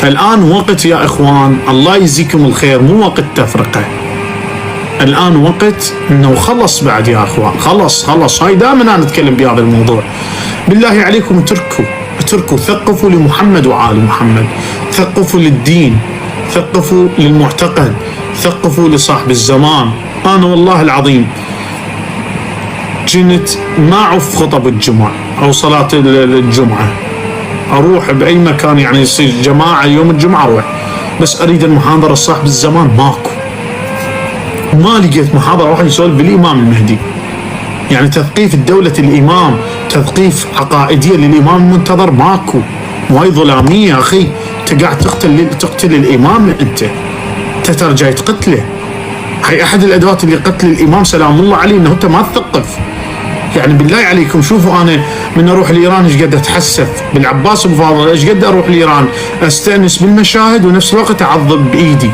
الآن وقت يا إخوان، الله يجزيكم الخير، مو وقت تفرقة. الآن وقت إنه خلص بعد يا إخوان، خلص. هاي دائما أنا أتكلم بهذا الموضوع. بالله عليكم اتركوا، ثقفوا لمحمد وآل محمد، ثقفوا للدين، ثقفوا للمعتقد، ثقفوا لصاحب الزمان. أنا والله العظيم كنت ما أعرف خطب الجمعة أو صلاة الجمعة، أروح بأي مكان يعني يصير جماعة يوم الجمعة أروح، بس أريد المحاضرة صاحب الزمان ماكو. ما لقيت محاضرة واحد يسولف بالإمام المهدي، يعني تثقيف الدولة الإمام، تثقيف عقائدية للإمام المنتظر ماكو. وهي ظلامية يا أخي، أنت قاعد تقتل الإمام، أنت ترجع تقتله. هي أحد الأدوات اللي قتل الإمام سلام الله عليه، إنه أنت ما تثقف. يعني بالله عليكم شوفوا، أنا من أروح لإيران إيش قد أتحسف بالعباس أبو فاضل، إيش قد أروح لإيران أستأنس بالمشاهد ونفس الوقت أعضب بإيدي.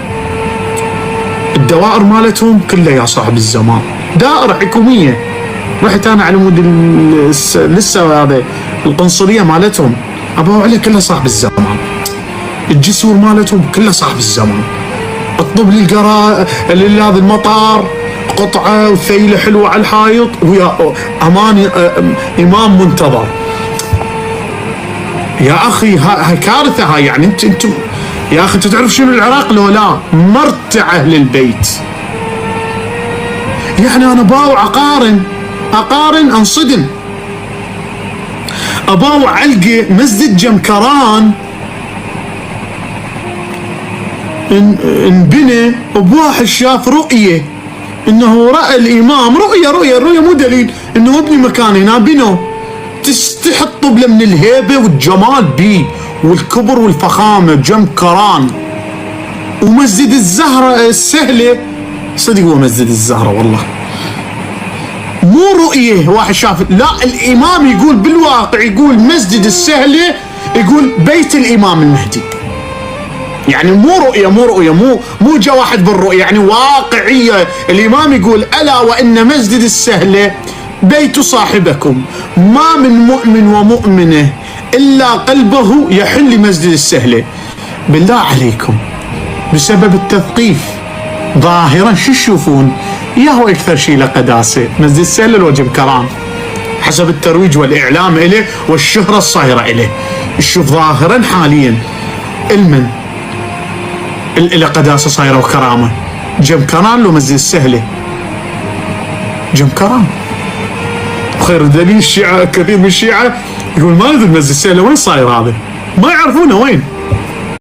الدوائر مالتهم كلها يا صاحب الزمان دائرة حكومية. رحت أنا على مود لسه هذا القنصلية مالتهم أبوه عليه كلها صاحب الزمان، الجسور مالتهم كلها صاحب الزمان. اطلب لي هذا المطار قطعة وثيلة حلوة على الحائط ويا أمان إمام منتظر. يا أخي هاي كارثة. هاي يعني أنتم يا أخي، أنت تعرف شنو العراق لو لا مرتع أهل البيت؟ يعني أنا باوع أقارن أنصدم. أباوع علقة مسجد جمكران انبنى بواحد شاف رؤية، إنه رأى الإمام رؤية مو دليل إنه ابني مكان هنا بنوا. تستحط طبلة من الهيبة والجمال بيه والكبر والفخامة جمكران. ومسجد الزهرة السهلة، صدق هو مسجد الزهرة والله مو رؤية واحد شاف، لا الإمام يقول بالواقع، يقول مسجد السهلة، يقول بيت الإمام المهدي. يعني مو رؤية مو جا واحد بالرؤية، يعني واقعية. الإمام يقول ألا وإن مسجد السهلة بيت صاحبكم، ما من مؤمن ومؤمنة إلا قلبه يحل مسجد السهلة. بالله عليكم بسبب التثقيف ظاهرا شو تشوفون؟ ياهو أكثر شيء لقداسة مسجد السهلة لو جمكران حسب الترويج والإعلام إليه والشهرة الصايرة إليه. شوف ظاهرا حاليا المن إلى قداسة صايرة وكرامة، جمكران لو مسجد السهلة جمكران. خير دليل الشيعة، كثير من الشيعة يقول ما ندري مسجد السهلة وين صاير، هذا ما يعرفونه وين.